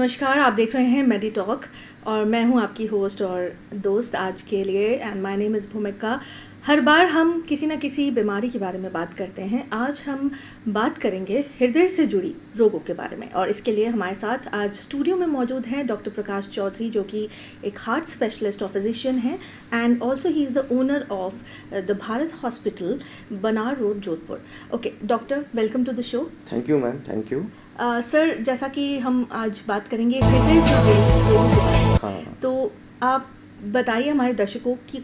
नमस्कार, आप देख रहे हैं मेडी टॉक और मैं हूं आपकी होस्ट और दोस्त आज के लिए एंड माय नेम इज़ भूमिका। हर बार हम किसी न किसी बीमारी के बारे में बात करते हैं। आज हम बात करेंगे हृदय से जुड़ी रोगों के बारे में और इसके लिए हमारे साथ आज स्टूडियो में मौजूद हैं डॉक्टर प्रकाश चौधरी, जो कि एक हार्ट स्पेशलिस्ट और फिजिशियन हैं and also he is the owner of the Bharat hospital, Banar road, Jodhpur. Okay doctor, welcome to the show. Thank you ma'am, thank you. Sir, जैसा कि हम आज बात करेंगे हृदय से जुड़े रोगों के बारे में, हाँ, तो आप बताइए हमारे दर्शकों कि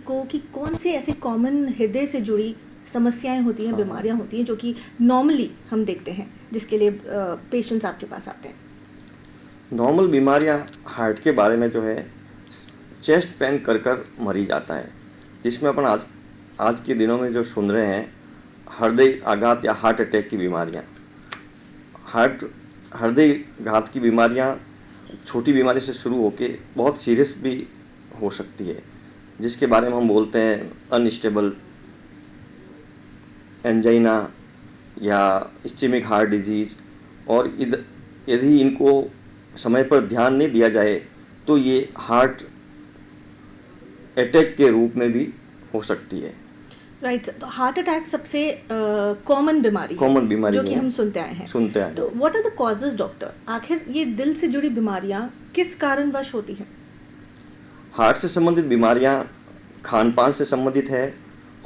कौन से ऐसे कॉमन हृदय से जुड़ी समस्याएं होती हैं, हाँ, बीमारियां होती हैं जो कि नॉर्मली हम देखते हैं, जिसके लिए पेशेंट्स आपके पास आते हैं। नॉर्मल बीमारियां हार्ट के बारे में जो है चेस्ट पेन कर मरीज आता है, जिसमें अपन आज के दिनों में जो सुन रहे हैं हृदय आघात या हार्ट अटैक की बीमारियां। हृदय घात की बीमारियां छोटी बीमारी से शुरू होके बहुत सीरियस भी हो सकती है, जिसके बारे में हम बोलते हैं अनस्टेबल एंजाइना या इस्चेमिक हार्ट डिजीज। और यदि इनको समय पर ध्यान नहीं दिया जाए तो ये हार्ट अटैक के रूप में भी हो सकती है। राइट, तो हार्ट अटैक सबसे कॉमन बीमारी जो कि हम सुनते आए हैं। तो what are the causes doctor? आखिर ये दिल से जुड़ी बीमारियां किस कारणवश होती हैं? हार्ट से संबंधित बीमारियां खान पान से संबंधित है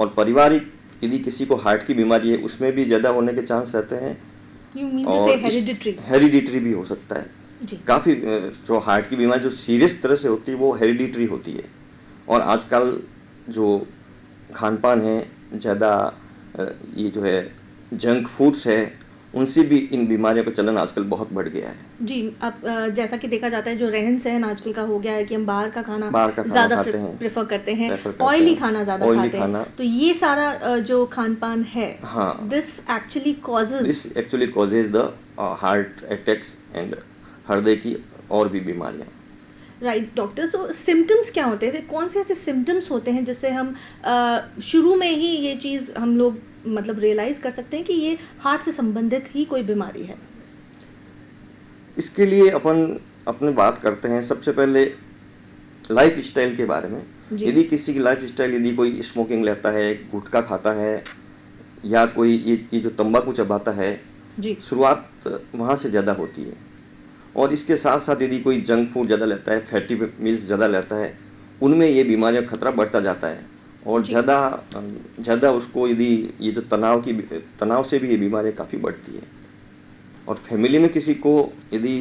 और पारिवारिक यदि किसी को हार्ट की बीमारी है उसमें भी ज़्यादा होने के चांस रहते हैं। और हेरिडिटरी भी हो सकता है जी। काफ़ी जो हार्ट की बीमारी जो सीरियस तरह से होती है वो हेरिडिटरी होती है। और आजकल जो खान पान है ज़्यादा ये जो है जंक फूड्स है, उनसे भी इन बीमारियों का चलन आजकल बहुत बढ़ गया है जी। अब जैसा कि देखा जाता है जो रहन सहन आजकल का हो गया है कि हम बाहर का खाना ज़्यादा प्रेफर करते हैं, ऑयली खाना ज़्यादा खाते हैं। तो ये सारा जो खान पान है, हाँ, this actually causes the heart attacks and हृदय की और भी बीमारियाँ। राइट डॉक्टर, सो सिम्टम्स क्या होते हैं? कौन से ऐसे सिम्टम्स होते हैं जिससे हम शुरू में ही ये चीज़ हम लोग मतलब रियलाइज़ कर सकते हैं कि ये हार्ट से संबंधित ही कोई बीमारी है? इसके लिए अपन अपने बात करते हैं सबसे पहले लाइफ स्टाइल के बारे में। यदि किसी की लाइफ स्टाइल, यदि कोई स्मोकिंग लेता है, गुटखा खाता है या कोई ये जो तंबाकू चबाता है जी, शुरुआत वहाँ से ज़्यादा होती है। और इसके साथ साथ यदि कोई जंक फूड ज़्यादा लेता है, फैटी मील्स ज़्यादा लेता है, उनमें ये बीमारियों का खतरा बढ़ता जाता है। और ज़्यादा उसको यदि ये जो तनाव से भी ये बीमारियाँ काफ़ी बढ़ती है। और फैमिली में किसी को यदि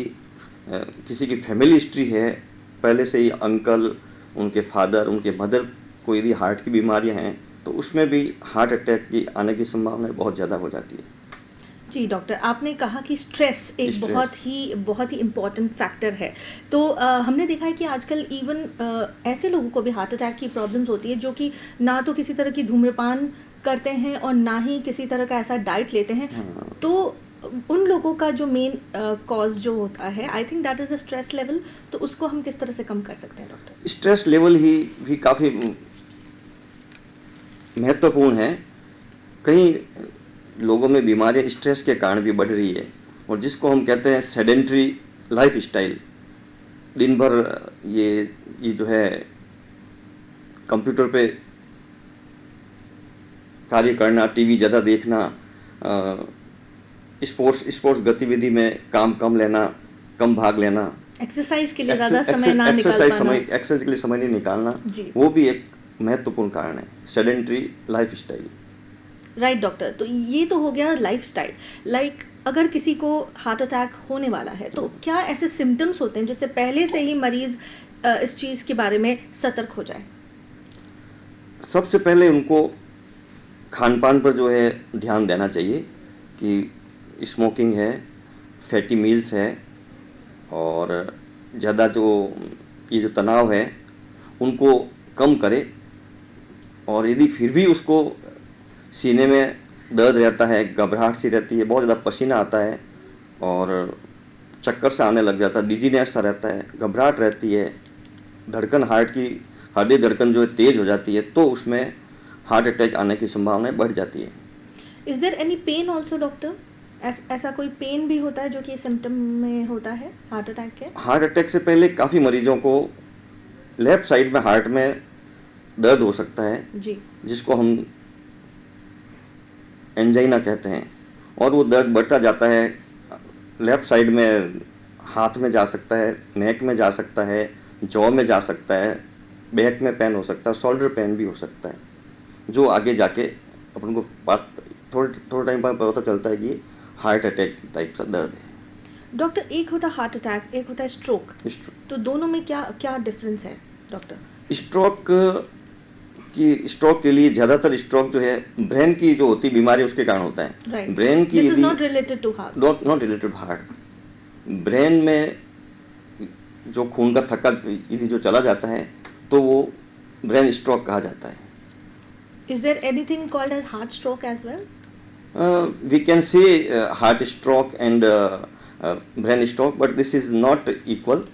किसी की फैमिली हिस्ट्री है, पहले से ही अंकल, उनके फादर, उनके मदर को यदि हार्ट की बीमारियाँ हैं तो उसमें भी हार्ट अटैक की आने की संभावना बहुत ज़्यादा हो जाती है। जी डॉक्टर, आपने कहा कि स्ट्रेस एक बहुत ही इम्पॉर्टेंट फैक्टर है। तो हमने देखा है कि आजकल इवन ऐसे लोगों को भी हार्ट अटैक की प्रॉब्लम्स होती है जो कि ना तो किसी तरह की धूम्रपान करते हैं और ना ही किसी तरह का ऐसा डाइट लेते हैं। तो उन लोगों का जो मेन कॉज जो होता है, I think that is the stress level. तो उसको हम किस तरह से कम कर सकते हैं डॉक्टर? स्ट्रेस लेवल ही भी काफ़ी महत्वपूर्ण है। कई लोगों में बीमारियां स्ट्रेस के कारण भी बढ़ रही है और जिसको हम कहते हैं सेडेंट्री लाइफ स्टाइल। दिन भर ये जो है कंप्यूटर पे कार्य करना, टीवी ज़्यादा देखना, स्पोर्ट्स गतिविधि में काम कम लेना, कम भाग लेना, एक्सरसाइज के लिए ज़्यादा समय ना निकाल पाना, एक्सरसाइज के लिए समय नहीं निकालना, वो भी एक महत्वपूर्ण कारण है, sedentary life style. Right doctor, तो ये तो हो गया लाइफस्टाइल। लाइक अगर किसी को हार्ट अटैक होने वाला है तो क्या ऐसे सिम्टम्स होते हैं जिससे पहले से ही मरीज इस चीज़ के बारे में सतर्क हो जाए? सबसे पहले उनको खान पान पर जो है ध्यान देना चाहिए कि स्मोकिंग है, फैटी मील्स है और ज़्यादा ये जो तनाव है उनको कम करे। और यदि फिर भी उसको सीने में दर्द रहता है, घबराहट सी रहती है, बहुत ज़्यादा पसीना आता है और चक्कर सा आने लग जाता है, डिजीनेस सा रहता है, घबराहट रहती है, हृदय धड़कन जो है तेज़ हो जाती है, तो उसमें हार्ट अटैक आने की संभावना बढ़ जाती है। Is there any pain also doctor? ऐसा कोई पेन भी होता है जो कि सिम्टम में होता है हार्ट अटैक के? हार्ट अटैक से पहले काफ़ी मरीजों को लेफ्ट साइड में हार्ट में दर्द हो सकता है जी। जिसको हम एंजाइना कहते हैं, और वो दर्द बढ़ता जाता है। लेफ्ट साइड में हाथ में जा सकता है, नेक में जा सकता है, जॉ में जा सकता है, बैक में पेन हो सकता है, शोल्डर पेन भी हो सकता है, जो आगे जाके अपन को बात थोड़ा टाइम बाद पता चलता है कि हार्ट अटैक टाइप सा दर्द है। डॉक्टर, एक होता है हार्ट अटैक, एक होता है स्ट्रोक, तो दोनों में क्या क्या डिफरेंस है डॉक्टर? स्ट्रोक के लिए ज़्यादातर स्ट्रोक जो है ब्रेन की जो होती बीमारी उसके कारण होता है। राइट। ब्रेन की this is not related to heart. Not related to heart. Brain में जो खून का थक्का यदि जो चला जाता है तो वो ब्रेन स्ट्रोक कहा जाता है। Is there anything called as heart stroke as well? We can say heart stroke and brain stroke, but this is not equal.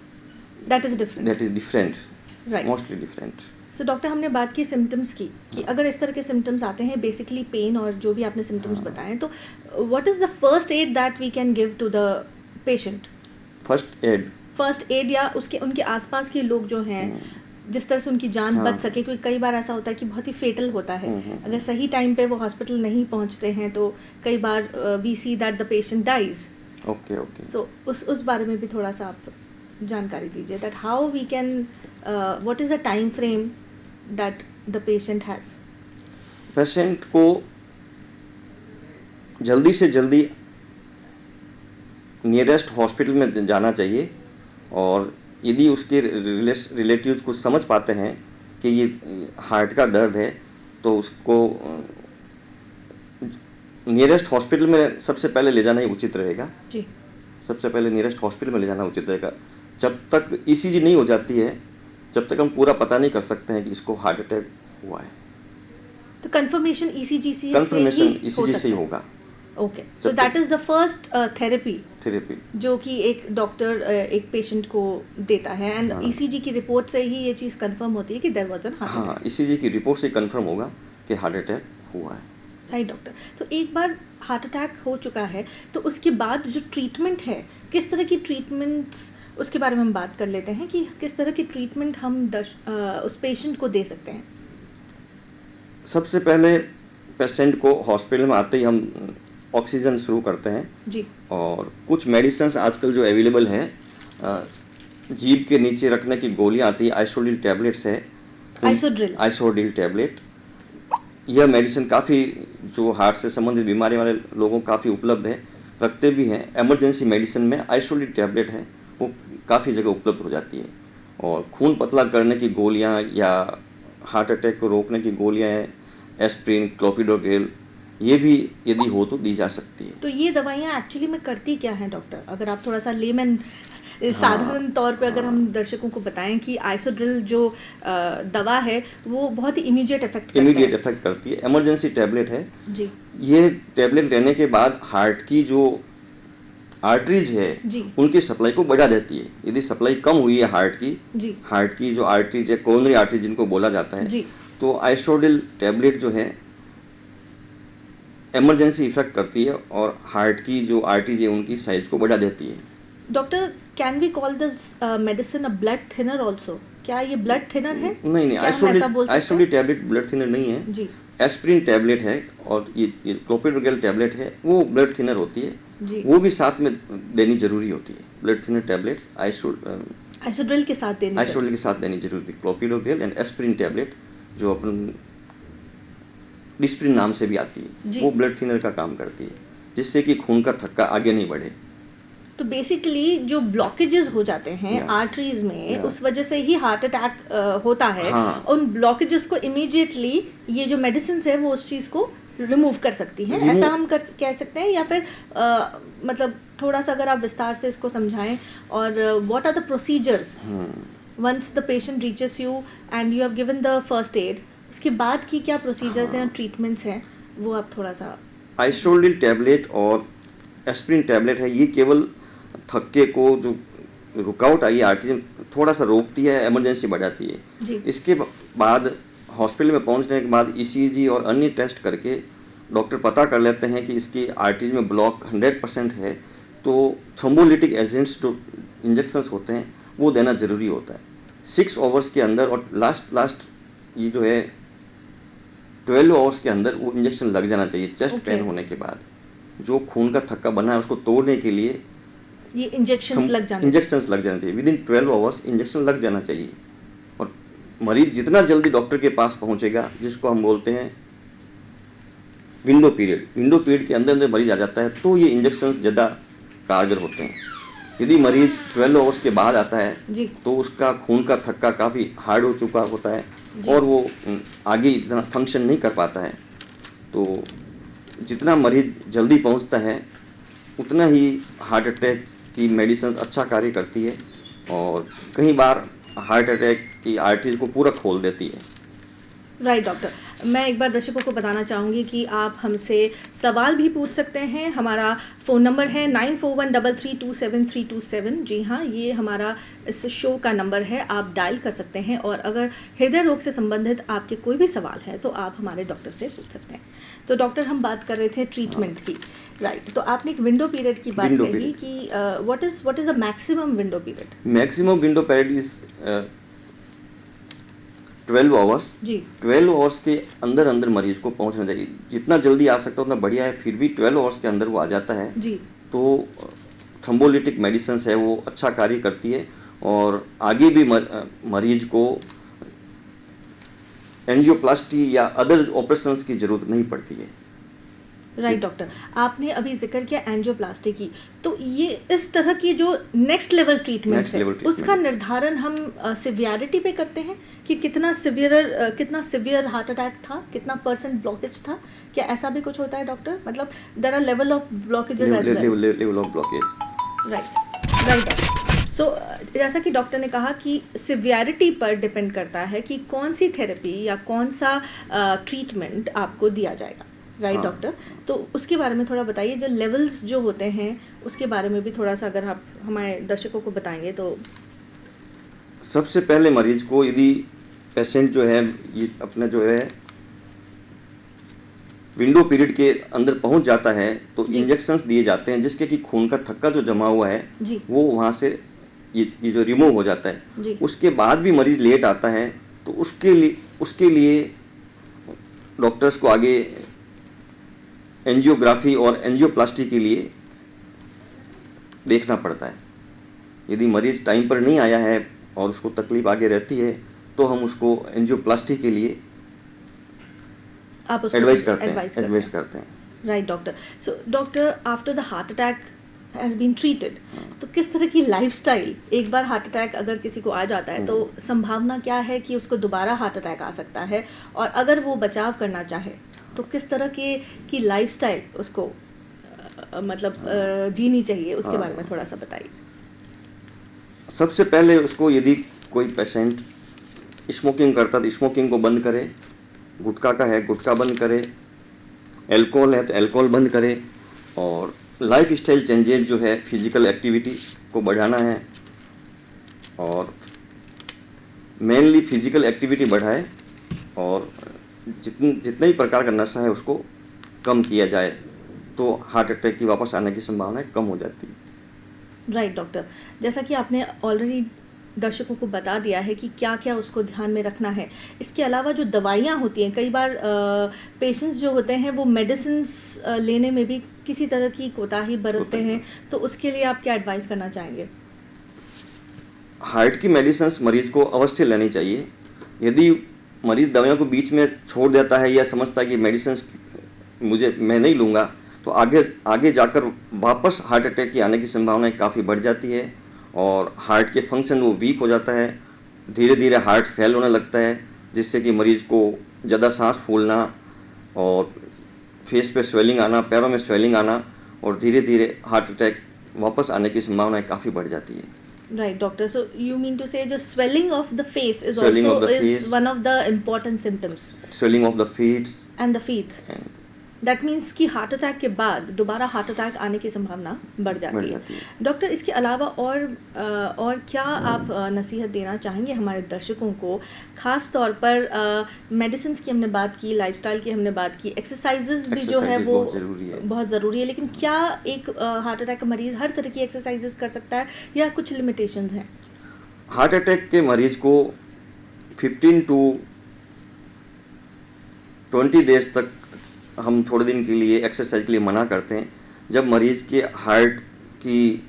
That is different. That is different. Right. Mostly different. So doctor, हमने बात की symptoms की कि अगर इस तरह के symptoms आते हैं, बेसिकली पेन और जो भी आपने सिम्टम्स बताए, तो what is the first aid that we can give to the patient? First aid या उसके उनके आसपास के लोग जो हैं, जिस तरह से उनकी जान बच सके, क्योंकि कई बार ऐसा होता है कि बहुत ही फेटल होता है। अगर सही टाइम पे वो हॉस्पिटल नहीं पहुंचते हैं तो कई बार we see that the patient dies. Okay. So उस बारे में भी थोड़ा सा आप जानकारी दीजिए, that how we can, what is the time frame that the patient has? Patient को जल्दी से जल्दी नियरेस्ट हॉस्पिटल में जाना चाहिए, और यदि उसके रिलेटिव्स कुछ समझ पाते हैं कि ये हार्ट का दर्द है तो उसको नियरेस्ट हॉस्पिटल में सबसे पहले ले जाना ही उचित रहेगा। जी। सबसे पहले नियरेस्ट हॉस्पिटल में ले जाना उचित रहेगा। जब तक ईसीजी नहीं हो जाती है, जब तक हम पूरा पता नहीं कर सकते हैं कि इसको हार्ट अटैक हुआ है। तो कंफर्मेशन ईसीजी से ही होगा। Okay, so that is the first therapy जो कि एक डॉक्टर एक पेशेंट को देता है, एंड ईसीजी की रिपोर्ट से ही ये चीज़ कंफर्म होती है कि there was an heart attack. हाँ, ईसीजी की रिपोर्ट से कंफर्म होगा कि हार्ट अटैक हुआ है। Right doctor. तो एक बार हार्ट अटैक हो चुका है तो उसके बाद जो ट्रीटमेंट है, किस तरह की ट्रीटमेंट्स, उसके बारे में हम बात कर लेते हैं कि किस तरह की ट्रीटमेंट हम उस पेशेंट को दे सकते हैं। सबसे पहले पेशेंट को हॉस्पिटल में आते ही हम ऑक्सीजन शुरू करते हैं जी, और कुछ मेडिसिन आजकल जो अवेलेबल है, जीभ के नीचे रखने की गोलियां आती है, आइसोडिल टैबलेट्स है, आइसोडिल टैबलेट। यह मेडिसिन काफ़ी जो हार्ट से संबंधित बीमारी वाले लोगों को काफ़ी उपलब्ध है, रखते भी हैं। इमरजेंसी मेडिसिन में आइसोडिल टैबलेट है, वो काफ़ी जगह उपलब्ध हो जाती है। और खून पतला करने की गोलियां या हार्ट अटैक को रोकने की गोलियां हैं, एस्प्रिन, क्लोपिडोग्रेल, ये भी यदि हो तो दी जा सकती है। तो ये दवाइयाँ एक्चुअली में करती क्या हैं डॉक्टर? अगर आप थोड़ा सा लेमन साधारण तौर पे अगर हम दर्शकों को बताएं कि आइसोड्रिल जो दवा है वो बहुत ही इमीडिएट इफेक्ट करती है, इमरजेंसी टैबलेट है जी। ये टैबलेट लेने के बाद हार्ट की जो आर्टरीज है उनकी सप्लाई को बढ़ा देती है। यदि सप्लाई कम हुई है हार्ट की जो आर्टरीज है, कोरोनरी आर्टरी जिनको बोला जाता है, तो आइसोडिल टैबलेट जो है इमरजेंसी इफेक्ट करती है और हार्ट की जो आर्टरीज है उनकी साइज को बढ़ा देती है। Doctor, can we call this medicine a blood thinner also? क्या ये ब्लड थिनर है? नहीं, आइसोडिल टैबलेट ब्लड थिनर नहीं है जी। एस्प्रिन टैबलेट है और ये क्लोपिडोग्रेल टैबलेट है, वो ब्लड थिनर होती है जी। वो भी साथ में देनी जरूरी होती है। ब्लड थिनर टैबलेट्स आइसोड्रिल के साथ देनी जरूरी होती है। क्लोपिडोग्रेल एंड एस्प्रिन टैबलेट जो अपन डिस्प्रिन नाम से भी आती है, वो ब्लड थिनर का काम करती है, जिससे कि खून का थक्का आगे नहीं बढ़े। तो बेसिकली जो ब्लॉकेजेस हो जाते हैं आर्टरीज में, उस वजह से ही हार्ट अटैक होता है। उन ब्लॉकेजेस को इमीडिएटली ये जो मेडिसिन है वो उस चीज़ को रिमूव कर सकती हैं, ऐसा हम कह सकते हैं? या फिर मतलब थोड़ा सा अगर आप विस्तार से इसको समझाएं, और what are the procedures once the patient reaches you and you have given the first aid, उसके बाद की क्या प्रोसीजर्स हैं, ट्रीटमेंट्स हैं, वो आप थोड़ा सा। आइसोडिल टैबलेट और एस्प्रिन टैबलेट है, ये केवल थक्के को जो रुकावट आई आर्टरी थोड़ा सा रोकती है, इमरजेंसी बढ़ाती है। इसके बाद हॉस्पिटल में पहुंचने के बाद ईसीजी और अन्य टेस्ट करके डॉक्टर पता कर लेते हैं कि इसकी आर्टरीज में ब्लॉक 100% है, तो थ्रोम्बोलिटिक एजेंट्स जो इंजेक्शंस होते हैं वो देना ज़रूरी होता है 6 आवर्स के अंदर, और लास्ट ये जो है 12 आवर्स के अंदर वो इंजेक्शन लग जाना चाहिए चेस्ट पेन होने के बाद। जो खून का थक्का बना है उसको तोड़ने के लिए ये इंजेक्शंस लग जाना चाहिए विदिन 12 आवर्स इंजेक्शन लग जाना चाहिए। और मरीज जितना जल्दी डॉक्टर के पास पहुंचेगा, जिसको हम बोलते हैं विंडो पीरियड के अंदर मरीज आ जाता है, तो ये इंजेक्शन ज़्यादा कारगर होते हैं। यदि मरीज 12 आवर्स के बाद आता है जी। तो उसका खून का थक्का काफ़ी हार्ड हो चुका होता है और वो आगे इतना फंक्शन नहीं कर पाता है। तो जितना मरीज जल्दी पहुंचता है उतना ही हार्ट अटैक की मेडिसिन अच्छा कार्य करती है, और कई बार हार्ट अटैक की आर्टरीज को पूरा खोल देती है। राइट डॉक्टर, मैं एक बार दर्शकों को बताना चाहूँगी कि आप हमसे सवाल भी पूछ सकते हैं। हमारा फ़ोन नंबर है 9413327327। जी हाँ, ये हमारा इस शो का नंबर है, आप डायल कर सकते हैं। और अगर हृदय रोग से संबंधित आपके कोई भी सवाल है तो आप हमारे डॉक्टर से पूछ सकते हैं। तो डॉक्टर, हम बात कर रहे थे ट्रीटमेंट की, राइट? तो आपने एक विंडो पीरियड की बात कही कि what is the maximum window period? Maximum window period is 12 hours. जी। 12 आवर्स के अंदर मरीज को पहुंचना चाहिए। जितना जल्दी आ सकता है उतना बढ़िया है। फिर भी 12 आवर्स के अंदर वो आ जाता है जी, तो थ्रोम्बोलिटिक मेडिसिन है वो अच्छा कार्य करती है, और आगे भी मरीज को एंजियोप्लास्टी या अदर ऑपरेशंस की ज़रूरत नहीं पड़ती है। राइट डॉक्टर, आपने अभी जिक्र किया एंजियोप्लास्टी की, तो ये इस तरह की जो नेक्स्ट लेवल ट्रीटमेंट है उसका निर्धारण हम सिवियरिटी पे करते हैं कि कितना सिवियर हार्ट अटैक था, कितना % ब्लॉकेज था, क्या ऐसा भी कुछ होता है डॉक्टर? मतलब there are level of blockages as well. Level of blockage, right doctor. So जैसा कि डॉक्टर ने कहा कि सिवियरिटी पर डिपेंड करता है कि कौन सी थेरेपी या कौन सा ट्रीटमेंट आपको दिया जाएगा, राइट डॉक्टर? तो उसके बारे में थोड़ा बताइए, जो लेवल्स जो होते हैं उसके बारे में भी थोड़ा सा अगर आप हमारे दर्शकों को बताएंगे तो। सबसे पहले मरीज को, यदि पेशेंट जो है ये अपना जो है विंडो पीरियड के अंदर पहुंच जाता है, तो इंजेक्शंस दिए जाते हैं जिसके कि खून का थक्का जो जमा हुआ है वो वहाँ से ये जो रिमूव हो जाता है। उसके बाद भी मरीज लेट आता है तो उसके लिए डॉक्टर्स को आगे एंजियोग्राफी और एंजियोप्लास्टी के लिए देखना पड़ता है। यदि मरीज टाइम पर नहीं आया है और उसको तकलीफ आगे रहती है तो हम उसको एंजियोप्लास्टी के लिए एडवाइस करते हैं। Right doctor. So doctor, after the heart attack has been treated, तो किस तरह की लाइफस्टाइल, एक बार हार्ट अटैक अगर किसी को आ जाता है तो संभावना क्या है कि उसको दोबारा हार्ट अटैक आ सकता है, और अगर वो बचाव करना चाहे तो किस तरह की लाइफस्टाइल उसको जीनी चाहिए, उसके बारे में थोड़ा सा बताइए। सबसे पहले उसको, यदि कोई पेशेंट स्मोकिंग करता है तो स्मोकिंग को बंद करे, गुटखा का है गुटखा बंद करे, अल्कोहल है तो अल्कोहल बंद करे, और लाइफ स्टाइल चेंजेज जो है फिजिकल एक्टिविटी को बढ़ाना है, और मेनली फिजिकल एक्टिविटी बढ़ाए, और जितने ही प्रकार का नशा है उसको कम किया जाए तो हार्ट अटैक की वापस आने की संभावना कम हो जाती है। राइट डॉक्टर, जैसा कि आपने ऑलरेडी दर्शकों को बता दिया है कि क्या क्या उसको ध्यान में रखना है। इसके अलावा जो दवाइयाँ होती हैं, कई बार पेशेंट्स जो होते हैं वो मेडिसिन्स लेने में भी किसी तरह की कोताही बरतते हैं, तो उसके लिए आप क्या एडवाइस करना चाहेंगे? हार्ट की मेडिसिन्स मरीज को अवश्य लेनी चाहिए। यदि मरीज दवाइयों को बीच में छोड़ देता है या समझता है कि मेडिसिन्स मैं नहीं लूँगा, तो आगे जाकर वापस हार्ट अटैक की आने की संभावना काफ़ी बढ़ जाती है, और हार्ट के फंक्शन वो वीक हो जाता है, धीरे धीरे हार्ट फेल होने लगता है, जिससे कि मरीज को ज़्यादा सांस फूलना और फेस पे स्वेलिंग आना, पैरों में स्वेलिंग आना, और धीरे धीरे हार्ट अटैक वापस आने की संभावनाएं काफ़ी बढ़ जाती है। Right, doctor. So you mean to say the swelling of the face is also one of the important symptoms? Swelling of the feet. And the feet. That means कि हार्ट अटैक के बाद दोबारा हार्ट अटैक आने की संभावना बढ़ जाती है। डॉक्टर, इसके अलावा और क्या आप नसीहत देना चाहेंगे हमारे दर्शकों को, ख़ास तौर पर मेडिसिन की हमने बात की, लाइफस्टाइल की हमने बात की, एक्सरसाइजेज भी जो है वो बहुत ज़रूरी है, लेकिन क्या एक हार्ट अटैक का मरीज़ हर तरह की एक्सरसाइजेज कर सकता है या कुछ लिमिटेशंस हैं? हार्ट अटैक के मरीज को 15 टू 20 डेज तक हम थोड़े दिन के लिए एक्सरसाइज के लिए मना करते हैं। जब मरीज के हार्ट की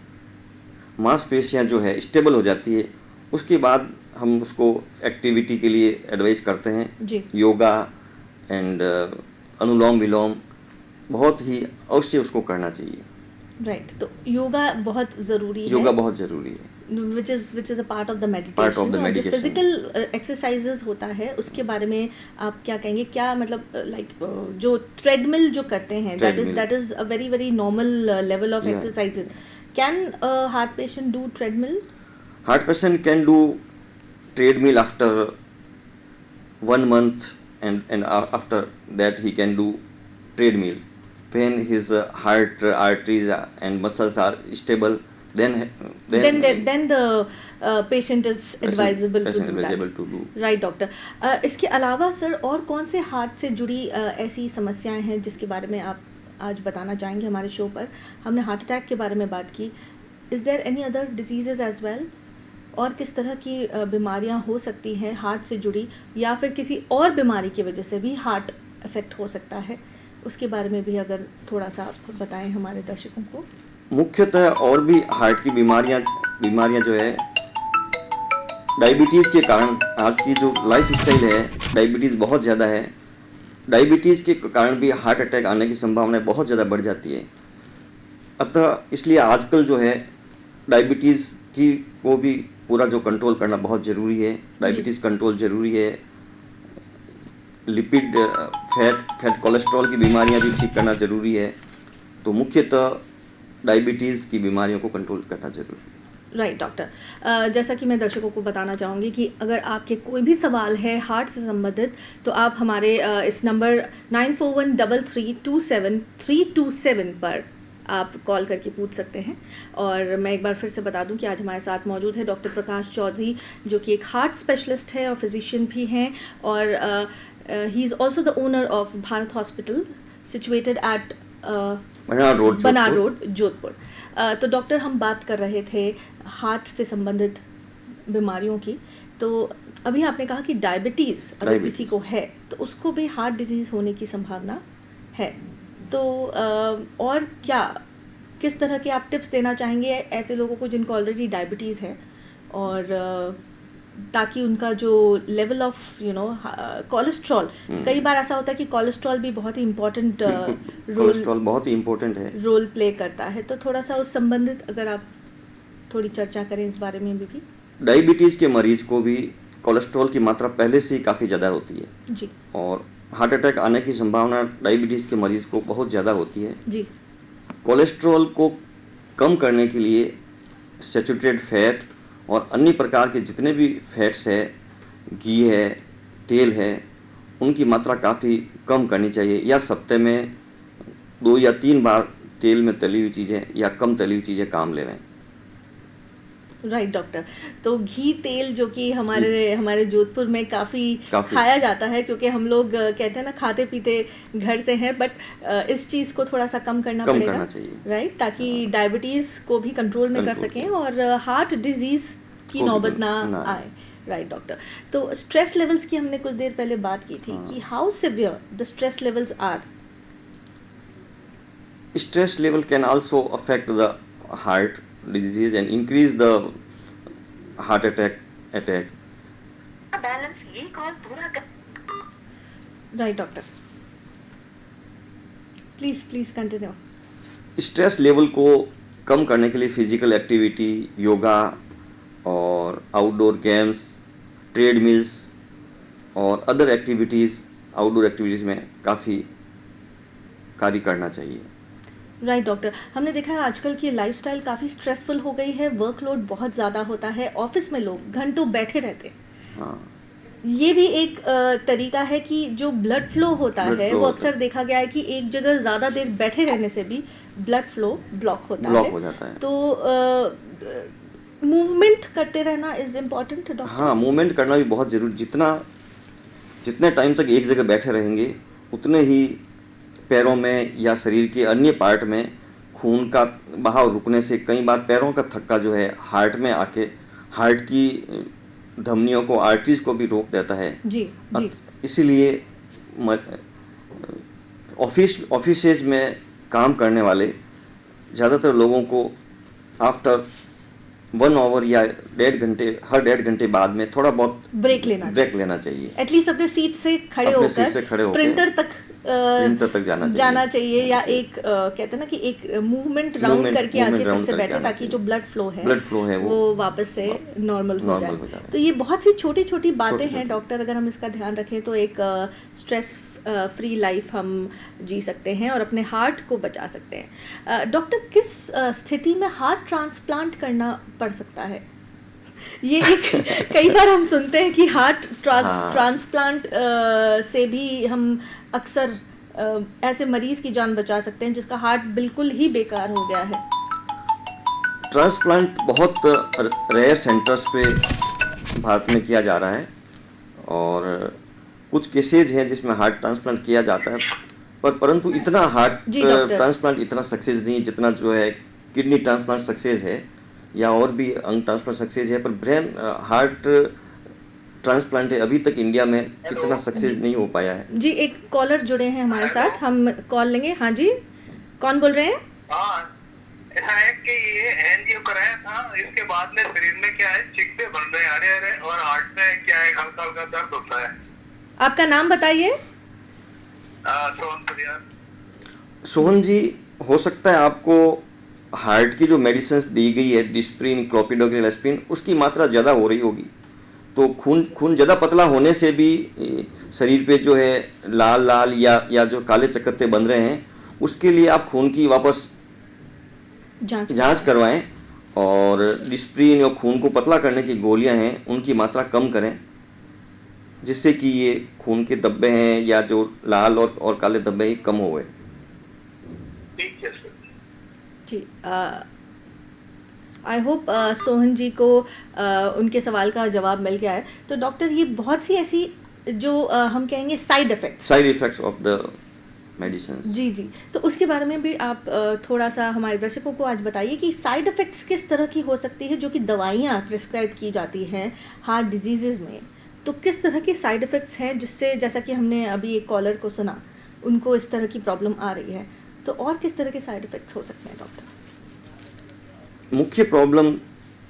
मांसपेशियां जो है स्टेबल हो जाती है, उसके बाद हम उसको एक्टिविटी के लिए एडवाइस करते हैं जी। योगा एंड अनुलोम विलोम बहुत ही अवश्य उसको करना चाहिए। राइट, तो योगा बहुत ज़रूरी है। योगा बहुत ज़रूरी है, which is a part of the meditation। Part of the और जो medication। फिजिकल एक्सरसाइजेज होता है उसके बारे में आप क्या कहेंगे? क्या मतलब लाइक जो ट्रेडमिल जो करते हैं, that is a very very normal level of Yeah। exercises। Can a heart patient do treadmill? Heart patient can do treadmill after 1 month and after that he can do treadmill when his heart arteries and muscles are stable, then the patient is advisable to do that। Right doctor, इसके अलावा sir और कौन से heart से जुड़ी ऐसी समस्याएं हैं जिसके बारे में आप आज बताना चाहेंगे हमारे शो पर? हमने हार्ट अटैक के बारे में बात की, is there any other diseases as well? और किस तरह की बीमारियां हो सकती हैं हार्ट से जुड़ी, या फिर किसी और बीमारी की वजह से भी हार्ट अफेक्ट हो सकता है, उसके बारे में भी अगर थोड़ा सा आप बताएं हमारे दर्शकों को। मुख्यतः और भी हार्ट की बीमारियां जो है डायबिटीज़ के कारण, आज की जो लाइफ स्टाइल है डायबिटीज़ बहुत ज़्यादा है, डायबिटीज़ के कारण भी हार्ट अटैक आने की संभावनाएं बहुत ज़्यादा बढ़ जाती है। अतः इसलिए आजकल जो है डायबिटीज़ की को भी पूरा जो कंट्रोल करना बहुत ज़रूरी है। डायबिटीज़ कंट्रोल ज़रूरी है, लिपिड फैट कोलेस्ट्रॉल की बीमारियां भी ठीक करना ज़रूरी है। तो मुख्यतः डायबिटीज़ की बीमारियों को कंट्रोल करना ज़रूरी है। राइट डॉक्टर, जैसा कि मैं दर्शकों को बताना चाहूँगी कि अगर आपके कोई भी सवाल है हार्ट से संबंधित, तो आप हमारे इस नंबर 9413327327 पर आप कॉल करके पूछ सकते हैं। और मैं एक बार फिर से बता दूं कि आज हमारे साथ मौजूद है डॉक्टर प्रकाश चौधरी, जो कि एक हार्ट स्पेशलिस्ट है और फिजिशियन भी हैं, और he is also the owner of Bharat hospital situated at बनार रोड जोधपुर। तो डॉक्टर, हम बात कर रहे थे हार्ट से संबंधित बीमारियों की, तो अभी आपने कहा कि डायबिटीज़ अगर किसी को है तो उसको भी हार्ट डिजीज़ होने की संभावना है। तो और क्या, किस तरह के आप टिप्स देना चाहेंगे ऐसे लोगों को जिनको ऑलरेडी डायबिटीज़ है, और ताकि उनका जो लेवल ऑफ कोलेस्ट्रॉल, कई बार ऐसा होता है कि कोलेस्ट्रॉल भी बहुत ही इम्पोर्टेंट रोल प्ले करता है, तो थोड़ा सा उस संबंधित अगर आप थोड़ी चर्चा करें इस बारे में भी। डायबिटीज़ के मरीज को भी कोलेस्ट्रॉल की मात्रा पहले से ही काफ़ी ज़्यादा होती है जी, और हार्ट अटैक आने की संभावना डायबिटीज़ के मरीज को बहुत ज़्यादा होती है जी। कोलेस्ट्रॉल को कम करने के लिए सैचुरेटेड फैट और अन्य प्रकार के जितने भी फैट्स है, घी है, तेल है, उनकी मात्रा काफ़ी कम करनी चाहिए, या हफ्ते में 2 या 3 बार तेल में तली हुई चीज़ें या कम तली हुई चीज़ें काम लें। राइट डॉक्टर, तो घी तेल जो कि हमारे जोधपुर में काफ़ी खाया जाता है, क्योंकि हम लोग कहते हैं ना खाते पीते घर से हैं, बट इस चीज़ को थोड़ा सा कम करना चाहिए, राइट, ताकि डायबिटीज़ को भी कंट्रोल में कर सकें और हार्ट डिजीज़ की नौबत ना आए। राइट डॉक्टर, तो स्ट्रेस लेवल्स की हमने कुछ देर पहले बात की थी कि how severe the stress levels are. Stress level can also affect the heart disease and increase the heart attack. Right doctor, please continue. Stress level को कम करने के लिए फिजिकल एक्टिविटी, योगा और आउटडोर गेम्स, ट्रेडमिल्स और अदर एक्टिविटीज़, आउटडोर एक्टिविटीज़ में काफ़ी कार्य करना चाहिए। राइट डॉक्टर, हमने देखा है आजकल की लाइफस्टाइल काफ़ी स्ट्रेसफुल हो गई है, वर्कलोड बहुत ज़्यादा होता है, ऑफिस में लोग घंटों बैठे रहते हैं। हाँ, ये भी एक तरीका है कि जो ब्लड फ्लो होता ब्लड है फ्लो वो होता अक्सर देखा गया है कि एक जगह ज़्यादा देर बैठे रहने से भी ब्लड फ्लो ब्लॉक होता ब्लॉक है। हो जाता है। तो मूवमेंट करते रहना इज़ इम्पॉर्टेंट डॉक्टर। हाँ, मूवमेंट करना भी बहुत ज़रूरी, जितने टाइम तक एक जगह बैठे रहेंगे उतने ही पैरों में या शरीर के अन्य पार्ट में खून का बहाव रुकने से कई बार पैरों का थक्का जो है हार्ट में आके हार्ट की धमनियों को, आर्टरीज को भी रोक देता है। जी जी। इसीलिए ऑफिसेज में काम करने वाले ज़्यादातर लोगों को आफ्टर 1 आवर या 1.5 घंटे बाद में थोड़ा बहुत ब्रेक लेना चाहिए। एटलीस्ट अपने सीट से खड़े अपने सीट से खड़े होकर होकर प्रिंटर तक जाना चाहिए या एक कहते हैं ना कि एक मूवमेंट राउंड करके आके फिर से बैठे ताकि जो ब्लड फ्लो है वो वापस से नॉर्मल हो जाए। तो ये बहुत सी छोटी छोटी बातें हैं डॉक्टर, अगर हम इसका ध्यान रखें तो एक स्ट्रेस फ्री लाइफ हम जी सकते हैं और अपने हार्ट को बचा सकते हैं। डॉक्टर, किस स्थिति में हार्ट ट्रांसप्लांट करना पड़ सकता है? ये एक कई बार हम सुनते हैं कि हार्ट ट्रांसप्लांट से भी हम अक्सर ऐसे मरीज की जान बचा सकते हैं जिसका हार्ट बिल्कुल ही बेकार हो गया है। ट्रांसप्लांट बहुत रेयर सेंटर्स पे भारत में किया जा रहा है और कुछ केसेज हैं जिसमें हार्ट ट्रांसप्लांट किया जाता है, परंतु इतना हार्ट ट्रांसप्लांट इतना सक्सेस नहीं जितना जो है किडनी ट्रांसप्लांट सक्सेस है या और भी अंग ट्रांसप्लांट सक्सेस है, पर ब्रेन हार्ट ट्रांसप्लांट अभी तक इंडिया में इतना सक्सेस नहीं हो पाया है। जी, एक कॉलर जुड़े हैं हमारे साथ, हम कॉल लेंगे। हाँ जी, कौन बोल रहे हैं? ऐसा है कि ये एंजियो कराया था, इसके बाद में शरीर में क्या है, चिकटे बन रहे हैं हरे और हार्ट में क्या है, हल्का हल्का दर्द होता है। आपका नाम बताइए। सोहन जी, हो सकता है आपको हार्ट की जो मेडिसिन दी गई है डिस्प्रिन, क्लोपिडोग्रेल, एस्पिरिन, उसकी मात्रा ज़्यादा हो रही होगी, तो खून ज़्यादा पतला होने से भी शरीर पे जो है लाल या जो काले चकत्ते बन रहे हैं, उसके लिए आप खून की वापस जांच करवाएं और डिस्प्रिन और खून को पतला करने की गोलियां हैं उनकी मात्रा कम करें, जिससे कि ये खून के धब्बे हैं या जो लाल और काले धब्बे हैं कम हो गए। ठीक है sir ji. I hope Sohan ji को उनके सवाल का जवाब मिल गया है। तो डॉक्टर, ये बहुत सी ऐसी जो हम कहेंगे side effects of the medicine. जी जी, तो उसके बारे में भी आप थोड़ा सा हमारे दर्शकों को आज बताइए कि साइड इफ़ेक्ट्स किस तरह की हो सकती है जो कि दवाइयाँ प्रिस्क्राइब की जाती हैं हार्ट डिजीज़ में। तो किस तरह की साइड इफ़ेक्ट्स हैं जिससे, जैसा कि हमने अभी एक कॉलर को सुना, उनको इस तरह की प्रॉब्लम आ रही है, तो और किस तरह के साइड इफ़ेक्ट्स हो सकते हैं डॉक्टर? मुख्य प्रॉब्लम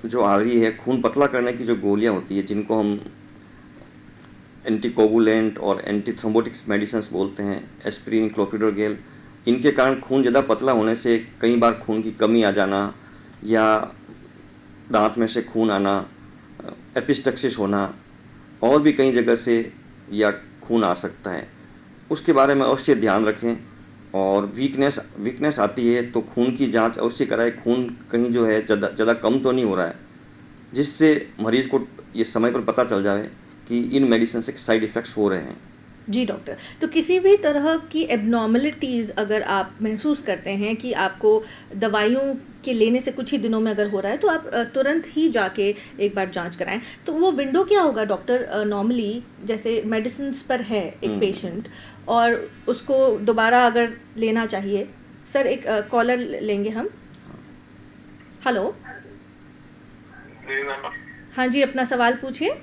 जो आ रही है, खून पतला करने की जो गोलियां होती है जिनको हम एंटीकोगुलेंट और एंटी थ्रोम्बोटिक्स मेडिसिन्स बोलते हैं, एस्पिरिन, क्लोपिडोग्रेल, इनके कारण खून ज़्यादा पतला होने से कई बार खून की कमी आ जाना या दांत में से खून आना, एपिस्टक्सिस होना और भी कई जगह से या खून आ सकता है। उसके बारे में अवश्य ध्यान रखें और वीकनेस आती है तो खून की जांच अवश्य कराएं, खून कहीं जो है ज़्यादा कम तो नहीं हो रहा है, जिससे मरीज़ को ये समय पर पता चल जाए कि इन मेडिसिन से साइड इफ़ेक्ट्स हो रहे हैं। जी डॉक्टर, तो किसी भी तरह की एबनॉर्मलिटीज़ अगर आप महसूस करते हैं कि आपको दवाइयों के लेने से कुछ ही दिनों में अगर हो रहा है, तो आप तुरंत ही जाके एक बार जांच कराएं। तो वो विंडो क्या होगा डॉक्टर? नॉर्मली जैसे मेडिसिन्स पर है एक पेशेंट और उसको दोबारा अगर लेना चाहिए, सर एक कॉलर लेंगे हम। हेलो, हाँ जी, अपना सवाल पूछिए।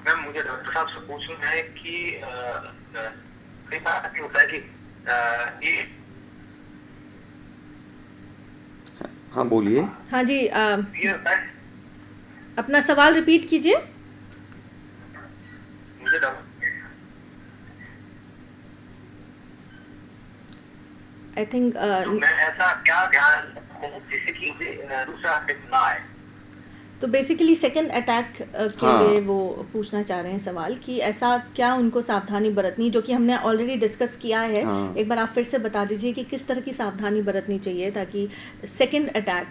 मैम, मुझे डॉक्टर साहब से पूछना है कि कई बार होता है कि ये हाँ बोलिए। हाँ जी, ये होता है, अपना सवाल रिपीट कीजिए। मुझे आई थिंक मैं ऐसा क्या ध्यान रखूं जिससे कि दूसरा अटैक ना आए। तो बेसिकली सेकंड अटैक के लिए वो पूछना चाह रहे हैं सवाल कि ऐसा क्या उनको सावधानी बरतनी, जो कि हमने ऑलरेडी डिस्कस किया है। एक बार आप फिर से बता दीजिए कि किस तरह की सावधानी बरतनी चाहिए ताकि सेकंड अटैक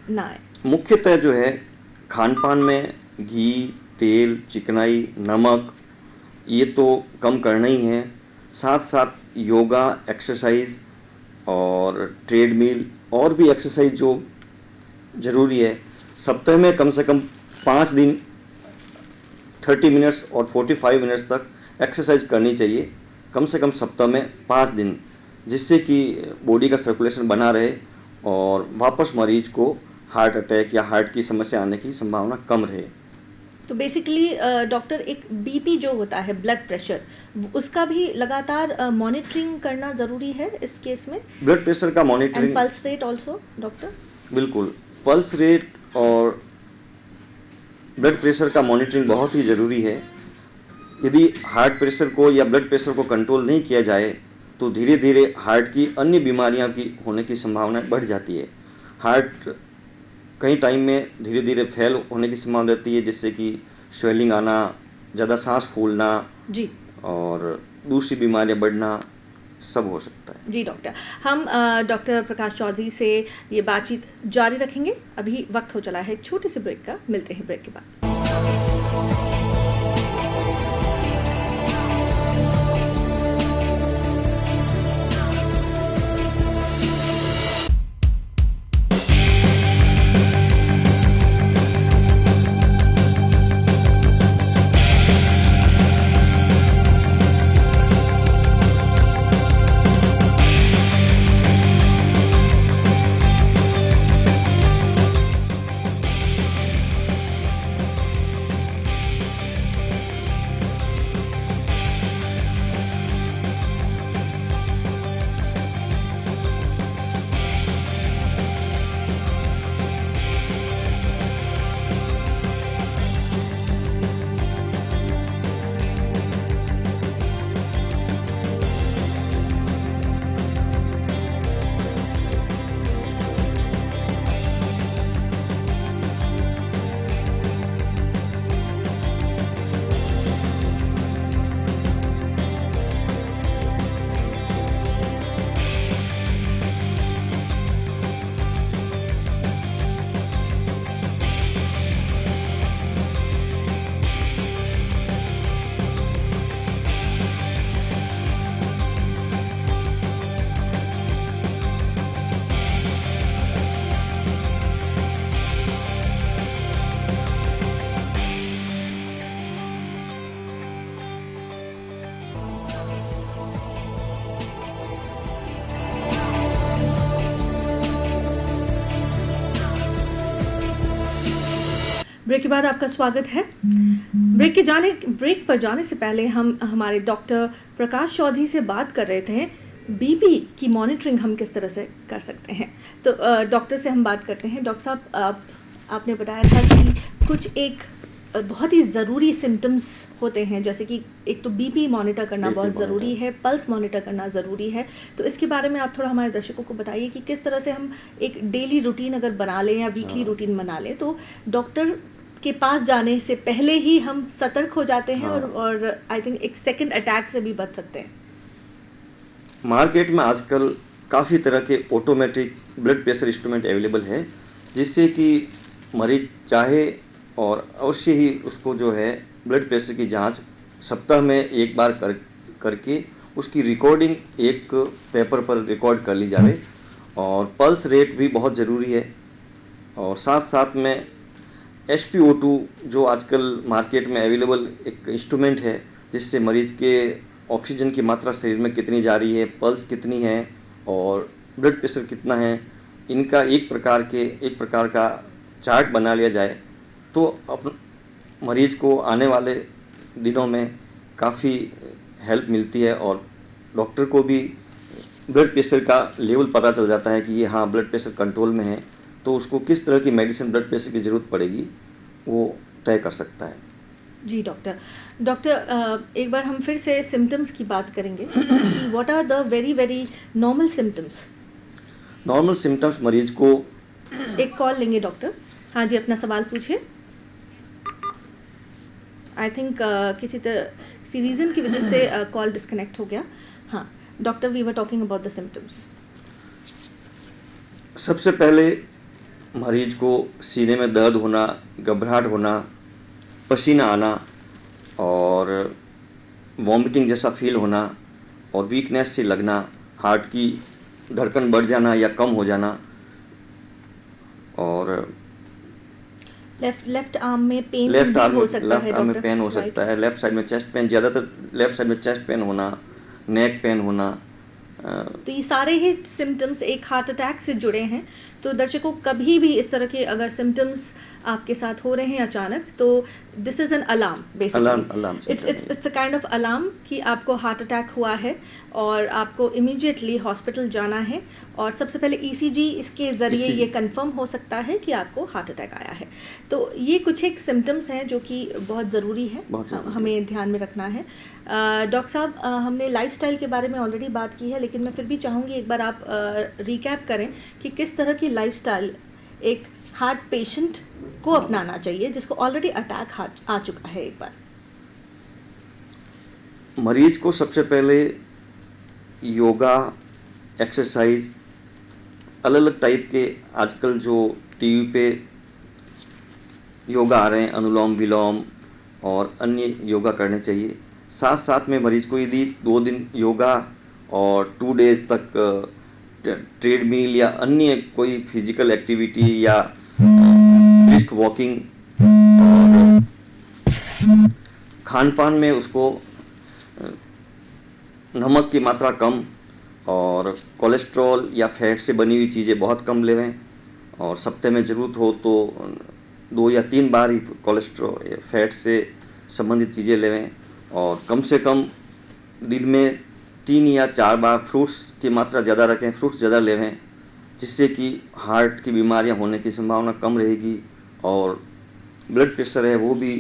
ना आए। मुख्यतः जो है खान पान में घी, तेल, चिकनाई, नमक ये तो कम करना ही है। साथ साथ योगा, एक्सरसाइज और ट्रेडमिल और भी एक्सरसाइज जो ज़रूरी है। सप्ताह में कम से कम 5 दिन 30 मिनट्स और 45 मिनट्स तक एक्सरसाइज करनी चाहिए, कम से कम सप्ताह में 5 दिन, जिससे कि बॉडी का सर्कुलेशन बना रहे और वापस मरीज को हार्ट अटैक या हार्ट की समस्या आने की संभावना कम रहे। तो बेसिकली डॉक्टर, एक बीपी जो होता है, ब्लड प्रेशर, उसका भी लगातार मॉनिटरिंग करना ज़रूरी है इस केस में? ब्लड प्रेशर का monitoring, and pulse rate also doctor? बिल्कुल, पल्स रेट और ब्लड प्रेशर का मॉनिटरिंग बहुत ही ज़रूरी है। यदि हार्ट प्रेशर को या ब्लड प्रेशर को कंट्रोल नहीं किया जाए तो धीरे धीरे हार्ट की अन्य बीमारियां की होने की संभावना बढ़ जाती है। हार्ट कई टाइम में धीरे धीरे फेल होने की संभावना रहती है, जिससे कि स्वेलिंग आना, ज़्यादा सांस फूलना जी, और दूसरी बीमारियां बढ़ना सब हो सकता है। जी डॉक्टर, हम डॉक्टर प्रकाश चौधरी से ये बातचीत जारी रखेंगे। अभी वक्त हो चला है एक छोटे से ब्रेक का, मिलते हैं ब्रेक के बाद। ब्रेक के बाद आपका स्वागत है। ब्रेक पर जाने से पहले हम हमारे डॉक्टर प्रकाश चौधरी से बात कर रहे थे, बीपी की मॉनिटरिंग हम किस तरह से कर सकते हैं। तो डॉक्टर से हम बात करते हैं। डॉक्टर साहब, आपने बताया था कि कुछ एक बहुत ही ज़रूरी सिम्टम्स होते हैं, जैसे कि एक तो बीपी मॉनिटर करना बहुत ज़रूरी है, पल्स मॉनिटर करना ज़रूरी है। तो इसके बारे में आप थोड़ा हमारे दर्शकों को बताइए कि किस तरह से हम एक डेली रूटीन अगर बना लें या वीकली रूटीन बना लें तो डॉक्टर के पास जाने से पहले ही हम सतर्क हो जाते हैं और आई थिंक एक सेकंड अटैक से भी बच सकते हैं। मार्केट में आजकल काफ़ी तरह के automatic blood pressure instrument available है, जिससे कि मरीज चाहे और अवश्य ही उसको जो है ब्लड प्रेशर की जांच सप्ताह में एक बार करके उसकी रिकॉर्डिंग एक पेपर पर रिकॉर्ड कर ली जाए। और पल्स रेट भी बहुत ज़रूरी है, और साथ साथ में SpO2 जो आजकल मार्केट में अवेलेबल एक इंस्ट्रूमेंट है, जिससे मरीज के ऑक्सीजन की मात्रा शरीर में कितनी जा रही है, पल्स कितनी है और ब्लड प्रेशर कितना है, इनका एक प्रकार का चार्ट बना लिया जाए तो मरीज को आने वाले दिनों में काफ़ी हेल्प मिलती है और डॉक्टर को भी ब्लड प्रेशर का लेवल पता चल जाता है कि ये हाँ ब्लड प्रेशर कंट्रोल में है, तो उसको किस तरह की मेडिसिन ब्लड प्रेशर की ज़रूरत पड़ेगी वो तय कर सकता है। जी डॉक्टर, एक बार हम फिर से सिम्टम्स की बात करेंगे कि what are the very normal symptoms. Normal symptoms मरीज को एक कॉल लेंगे डॉक्टर। हाँ जी, अपना सवाल पूछिए। आई थिंक किसी रीज़न की वजह से कॉल डिस्कनेक्ट हो गया। हाँ doctor, we were talking about the symptoms. सबसे पहले मरीज को सीने में दर्द होना, घबराहट होना, पसीना आना और वॉमिटिंग जैसा फील होना और वीकनेस से लगना, हार्ट की धड़कन बढ़ जाना या कम हो जाना, और लेफ्ट आर्म में पेन लेफ्ट भी आर्म हो सकता है लेफ्ट आर्म में डॉक्टर, पेन हो राइट? सकता है, लेफ्ट साइड में चेस्ट पेन, ज़्यादातर लेफ्ट साइड में चेस्ट पेन होना, नेक पेन होना। तो ये सारे ही सिम्टम्स एक हार्ट अटैक से जुड़े हैं। तो दर्शकों, कभी भी इस तरह के अगर सिम्टम्स आपके साथ हो रहे हैं अचानक, तो this is an alarm alarm basically. It's a kind of alarm कि आपको हार्ट अटैक हुआ है और आपको इमीडिएटली हॉस्पिटल जाना है। और सबसे पहले ईसीजी इसके ज़रिए ECG ये कंफर्म हो सकता है कि आपको हार्ट अटैक आया है। तो ये कुछ एक सिम्टम्स हैं जो कि बहुत ज़रूरी है, बहुत ज़रूरी है। हमें ध्यान में रखना है। डॉक्टर साहब, हमने लाइफस्टाइल के बारे में ऑलरेडी बात की है, लेकिन मैं फिर भी चाहूँगी एक बार आप रिकैप करें कि किस तरह की लाइफस्टाइल एक हार्ट पेशेंट को अपनाना चाहिए जिसको ऑलरेडी अटैक आ चुका है एक बार। मरीज को सबसे पहले योगा, एक्सरसाइज, अलग अलग टाइप के आजकल जो टीवी पे योगा आ रहे हैं, अनुलोम विलोम और अन्य योगा करने चाहिए। साथ साथ में मरीज को यदि 2 दिन योगा और 2 डेज तक ट्रेडमिल या अन्य कोई फिजिकल एक्टिविटी या ब्रिस्क वॉकिंग, और खान पान में उसको नमक की मात्रा कम और कोलेस्ट्रॉल या फैट से बनी हुई चीज़ें बहुत कम लेवें, और सप्ताह में ज़रूरत हो तो 2 या 3 बार ही कोलेस्ट्रॉल या फैट से संबंधित चीज़ें लेवें, और कम से कम दिन में 3 या 4 बार फ्रूट्स की मात्रा ज़्यादा रखें, फ्रूट्स ज़्यादा लेवें, जिससे कि हार्ट की बीमारियां होने की संभावना कम रहेगी और ब्लड प्रेशर है वो भी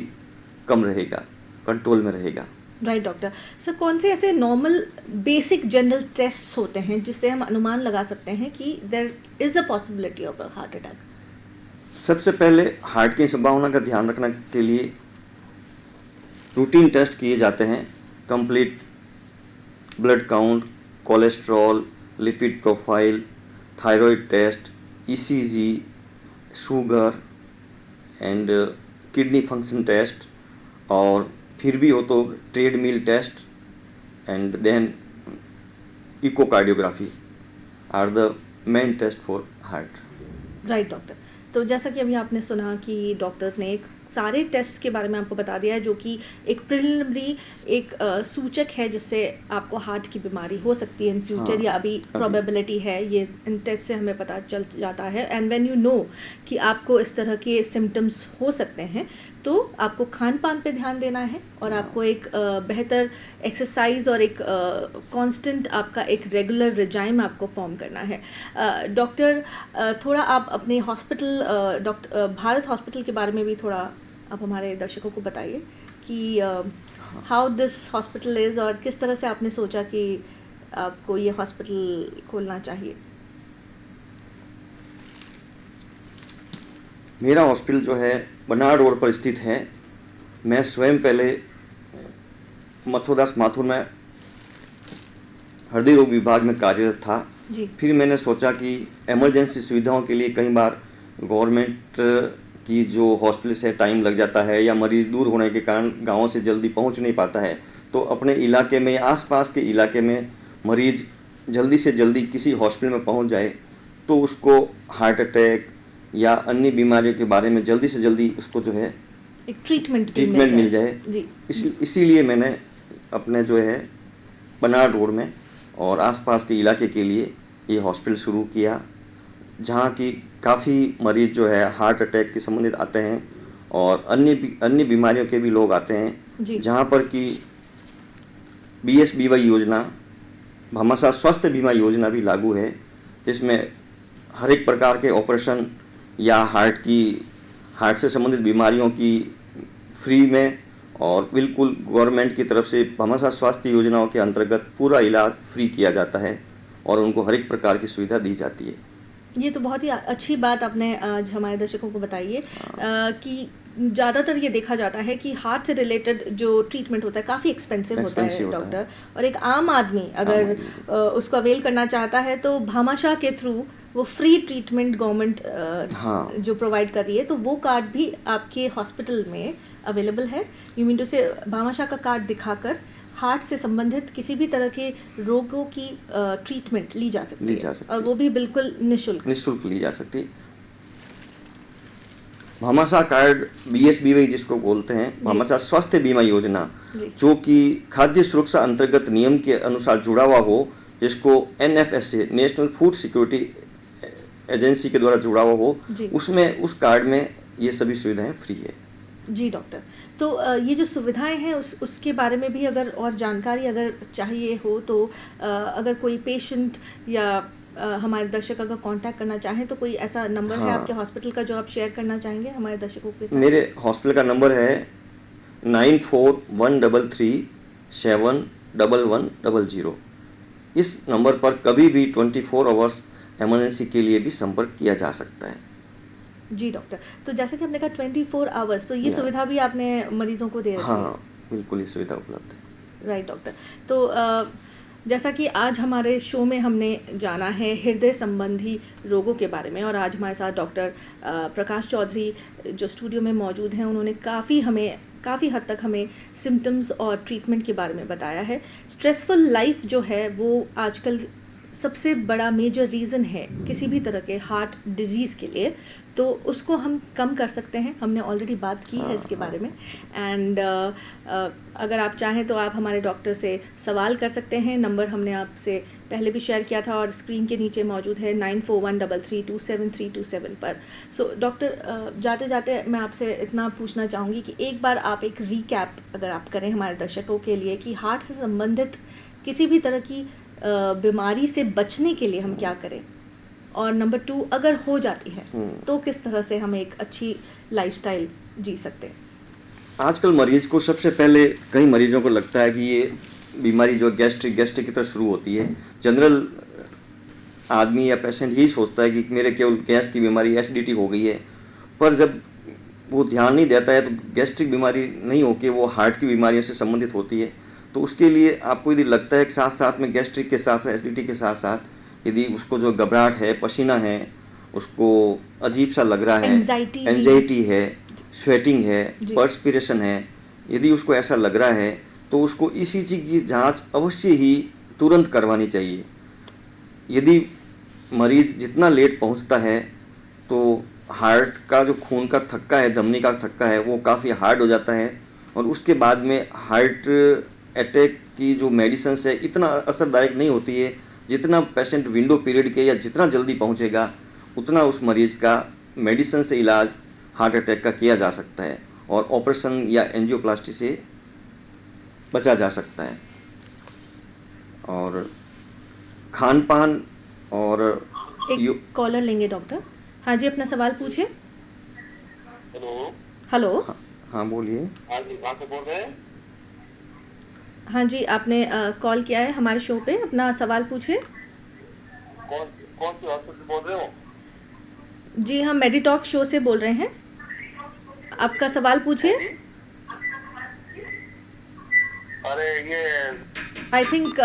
कम रहेगा, कंट्रोल में रहेगा। Right doctor. सर, कौन से ऐसे नॉर्मल बेसिक जनरल टेस्ट होते हैं जिससे हम अनुमान लगा सकते हैं कि there is a possibility of a heart attack? सबसे पहले हार्ट की संभावना का ध्यान रखने के लिए रूटीन टेस्ट किए जाते हैं। Complete blood count, cholesterol, lipid profile, thyroid test, ECG, sugar and kidney function test, और फिर भी हो तो treadmill test and then echocardiography are the main test for heart. Right doctor. तो जैसा कि अभी आपने सुना कि डॉक्टर ने एक सारे टेस्ट के बारे में आपको बता दिया है, जो कि एक प्रिलिमिनरी एक सूचक है जिससे आपको हार्ट की बीमारी हो सकती है इन फ्यूचर, हाँ, या अभी प्रोबेबिलिटी है, ये इन टेस्ट से हमें पता चल जाता है। एंड व्हेन यू नो कि आपको इस तरह के सिम्टम्स हो सकते हैं, तो आपको खान पान पे ध्यान देना है और आपको एक बेहतर एक्सरसाइज और एक कांस्टेंट आपका एक रेगुलर रिजाइम आपको फॉर्म करना है। डॉक्टर, थोड़ा आप अपने हॉस्पिटल, डॉक्टर भारत हॉस्पिटल के बारे में भी थोड़ा आप हमारे दर्शकों को बताइए कि हाउ दिस हॉस्पिटल इज़, और किस तरह से आपने सोचा कि आपको ये हॉस्पिटल खोलना चाहिए। मेरा हॉस्पिटल जो है बनारस रोड पर स्थित है। मैं स्वयं पहले मथुरदास माथुर में हृदय रोग विभाग में कार्यरत था। जी। फिर मैंने सोचा कि इमरजेंसी सुविधाओं के लिए कई बार गवर्नमेंट की जो हॉस्पिटल है टाइम लग जाता है, या मरीज़ दूर होने के कारण गाँव से जल्दी पहुंच नहीं पाता है, तो अपने इलाके में या आसपास के इलाके में मरीज़ जल्दी से जल्दी किसी हॉस्पिटल में पहुंच जाए तो उसको हार्ट अटैक या अन्य बीमारियों के बारे में जल्दी से जल्दी उसको जो है एक ट्रीटमेंट मिल जाए। जी। इसीलिए मैंने अपने जो है बनारस रोड में और आसपास के इलाके के लिए ये हॉस्पिटल शुरू किया, जहाँ की काफ़ी मरीज़ जो है हार्ट अटैक के संबंधित आते हैं और अन्य बीमारियों के भी लोग आते हैं, जहाँ पर कि BSBY योजना, भामाशाह स्वास्थ्य बीमा योजना भी लागू है, जिसमें हर एक प्रकार के ऑपरेशन या हार्ट से संबंधित बीमारियों की फ्री में और बिल्कुल गवर्नमेंट की तरफ से भामाशाह स्वास्थ्य योजनाओं के अंतर्गत पूरा इलाज फ्री किया जाता है और उनको हर एक प्रकार की सुविधा दी जाती है। ये तो बहुत ही अच्छी बात आपने आज हमारे दर्शकों को बताई है कि ज़्यादातर ये देखा जाता है कि हार्ट से रिलेटेड जो ट्रीटमेंट होता है काफ़ी एक्सपेंसिव होता है डॉक्टर, और एक आम आदमी अगर उसको अवेल करना चाहता है तो भामाशाह के थ्रू वो फ्री ट्रीटमेंट गवर्नमेंट जो प्रोवाइड कर रही है, तो वो कार्ड भी आपके हॉस्पिटल में अवेलेबल है। यू मीन टू से भामाशाह का कार्ड दिखाकर हार्ट से संबंधित किसी भी तरह के रोगों की ट्रीटमेंट ली जा सकती है और वो भी बिल्कुल निःशुल्क ली जा सकती है। भामाशाह कार्ड BSBY जिसको बोलते हैं, भामाशाह स्वास्थ्य बीमा योजना, जो कि खाद्य सुरक्षा अंतर्गत नियम के अनुसार जुड़ा हुआ हो, जिसको NFSA national food security agency के द्वारा जुड़ा हुआ हो, उसमें उस कार्ड में ये सभी सुविधाएं फ्री है। जी डॉक्टर, तो ये जो सुविधाएं हैं उसके बारे में भी अगर और जानकारी अगर चाहिए हो तो अगर कोई पेशेंट या हमारे दर्शक अगर कांटेक्ट करना चाहें तो कोई ऐसा नंबर है आपके हॉस्पिटल का जो आप शेयर करना चाहेंगे हमारे दर्शकों के साथ? मेरे हॉस्पिटल का नंबर है 9413371100। इस नंबर पर कभी भी 24 आवर्स इमरजेंसी के लिए भी संपर्क किया जा सकता है। जी डॉक्टर, तो जैसे कि हमने कहा 24 आवर्स, तो ये सुविधा भी आपने मरीजों को दे रखी है? हाँ बिल्कुल, ये सुविधा उपलब्ध है। राइट डॉक्टर, तो जैसा कि आज हमारे शो में हमने जाना है हृदय संबंधी रोगों के बारे में, और आज हमारे साथ डॉक्टर प्रकाश चौधरी जो स्टूडियो में मौजूद हैं, उन्होंने काफ़ी हद तक हमें सिम्टम्स और ट्रीटमेंट के बारे में बताया है। स्ट्रेसफुल लाइफ जो है वो आजकल सबसे बड़ा मेजर रीज़न है किसी भी तरह के हार्ट डिजीज़ के लिए, तो उसको हम कम कर सकते हैं। हमने ऑलरेडी बात की है इसके बारे में। एंड अगर आप चाहें तो आप हमारे डॉक्टर से सवाल कर सकते हैं। नंबर हमने आपसे पहले भी शेयर किया था और स्क्रीन के नीचे मौजूद है 9413327327 पर। सो डॉक्टर, जाते जाते मैं आपसे इतना पूछना चाहूँगी कि एक बार आप एक रीकैप अगर आप करें हमारे दर्शकों के लिए कि हार्ट से संबंधित किसी भी तरह की बीमारी से बचने के लिए हम क्या करें, और नंबर 2 अगर हो जाती है तो किस तरह से हम एक अच्छी लाइफस्टाइल जी सकते हैं। आजकल मरीज को सबसे पहले, कई मरीजों को लगता है कि ये बीमारी जो गैस्ट्रिक की तरह शुरू होती है। जनरल आदमी या पेशेंट यही सोचता है कि मेरे केवल गैस की बीमारी, एसिडिटी हो गई है, पर जब वो ध्यान नहीं देता है तो गैस्ट्रिक बीमारी नहीं होकर वो हार्ट की बीमारियों से संबंधित होती है। तो उसके लिए आपको यदि लगता है कि साथ साथ में गैस्ट्रिक के साथ एसिडिटी के साथ साथ यदि उसको जो घबराहट है, पसीना है, उसको अजीब सा लग रहा है, एंजाइटी है, स्वेटिंग है, पर्सपिरेशन है, यदि उसको ऐसा लग रहा है तो उसको ECG की जांच अवश्य ही तुरंत करवानी चाहिए। यदि मरीज जितना लेट पहुंचता है तो हार्ट का जो खून का थक्का है, धमनी का थक्का है, वो काफ़ी हार्ड हो जाता है और उसके बाद में हार्ट अटैक की जो मेडिसिन है इतना असरदायक नहीं होती है। जितना पेशेंट विंडो पीरियड के या जितना जल्दी पहुंचेगा उतना उस मरीज का मेडिसिन से इलाज हार्ट अटैक का किया जा सकता है और ऑपरेशन या एंजियोप्लास्टी से बचा जा सकता है। और खान पान और एक कॉलर लेंगे डॉक्टर। हाँ जी, अपना सवाल पूछिए। हेलो। हाँ बोलिए। हाँ जी, कहाँ से बोल रहे हैं? हाँ जी, आपने कॉल किया है हमारे शो पे, अपना सवाल पूछिए। कौन सी हॉस्पिटल बोल रहे हो? जी, हम मेडिटॉक शो से बोल रहे हैं, आपका सवाल पूछिए। अरे ये आई थिंक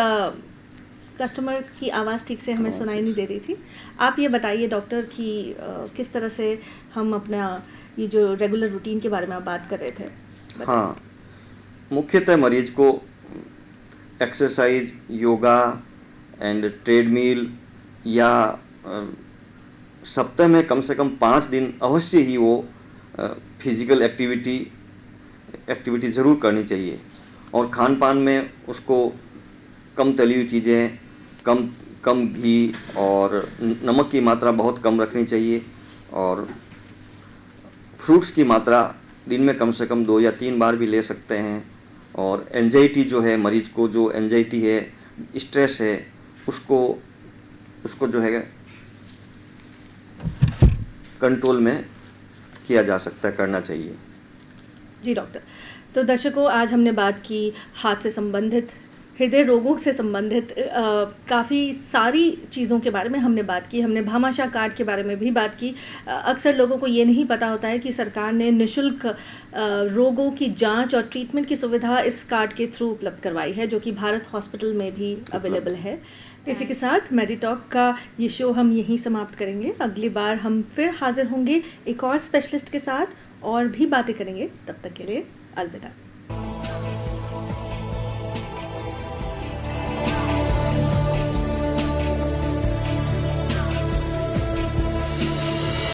कस्टमर की आवाज़ ठीक से हमें सुनाई नहीं दे रही थी। आप ये बताइए डॉक्टर कि किस तरह से हम अपना ये जो रेगुलर रूटीन के बारे में आप बात कर रहे थे। हाँ, मुख्यतः मरीज को एक्सरसाइज, योगा एंड ट्रेडमिल या सप्ताह में कम से कम 5 दिन अवश्य ही वो फिजिकल एक्टिविटी ज़रूर करनी चाहिए। और खान पान में उसको कम तली हुई चीज़ें, कम घी और नमक की मात्रा बहुत कम रखनी चाहिए और फ्रूट्स की मात्रा दिन में कम से कम 2 या 3 बार भी ले सकते हैं। और एंजाइटी जो है, मरीज को जो एंजाइटी है, स्ट्रेस है, उसको जो है कंट्रोल में किया जा सकता है, करना चाहिए। जी डॉक्टर, तो दर्शकों, आज हमने बात की हार्ट से संबंधित, हृदय रोगों से संबंधित काफ़ी सारी चीज़ों के बारे में हमने बात की। हमने भामाशाह कार्ड के बारे में भी बात की। अक्सर लोगों को ये नहीं पता होता है कि सरकार ने निःशुल्क रोगों की जांच और ट्रीटमेंट की सुविधा इस कार्ड के थ्रू उपलब्ध करवाई है, जो कि भारत हॉस्पिटल में भी अवेलेबल है। इसी के साथ मेडिटॉक का ये शो हम यहीं समाप्त करेंगे। अगली बार हम फिर हाजिर होंगे एक और स्पेशलिस्ट के साथ और भी बातें करेंगे। तब तक के लिए अलविदा।